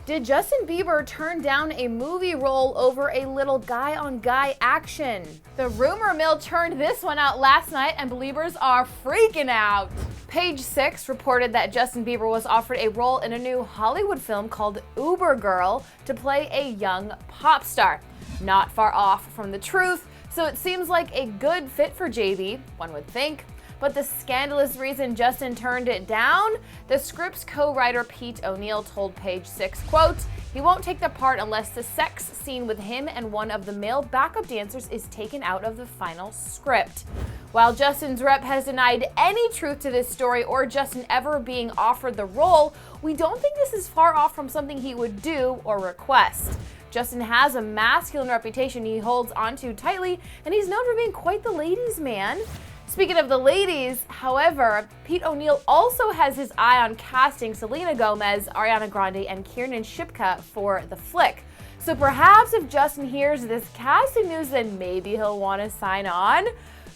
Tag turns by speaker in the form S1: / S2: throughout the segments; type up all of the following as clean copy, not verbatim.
S1: Did Justin Bieber turn down a movie role over a little guy-on-guy action? The rumor mill turned this one out last night and believers are freaking out. Page 6 reported that Justin Bieber was offered a role in a new Hollywood film called Uber Girl to play a young pop star. Not far off from the truth, so it seems like a good fit for JB, one would think. But the scandalous reason Justin turned it down? The script's co-writer Pete O'Neill told Page 6, quote, "He won't take the part unless the sex scene with him and one of the male backup dancers is taken out of the final script." While Justin's rep has denied any truth to this story or Justin ever being offered the role, we don't think this is far off from something he would do or request. Justin has a masculine reputation he holds onto tightly, and he's known for being quite the ladies' man. Speaking of the ladies, however, Pete O'Neill also has his eye on casting Selena Gomez, Ariana Grande, and Kiernan Shipka for the flick. So perhaps if Justin hears this casting news, then maybe he'll want to sign on.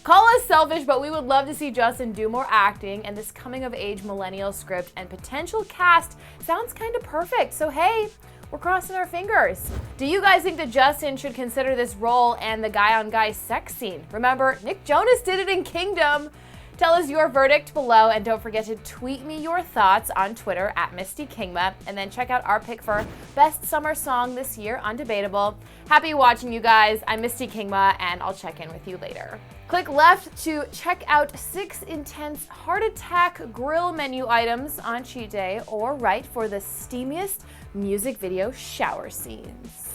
S1: Call us selfish, but we would love to see Justin do more acting, and this coming-of-age millennial script and potential cast sounds kind of perfect. So hey, we're crossing our fingers. Do you guys think that Justin should consider this role and the guy-on-guy sex scene? Remember, Nick Jonas did it in Kingdom. Tell us your verdict below, and don't forget to tweet me your thoughts on Twitter at Misty Kingma, and then check out our pick for Best Summer Song this year on Debatable. Happy watching, you guys. I'm Misty Kingma, and I'll check in with you later. Click left to check out 6 intense heart attack grill menu items on cheat day, or right for the steamiest music video shower scenes.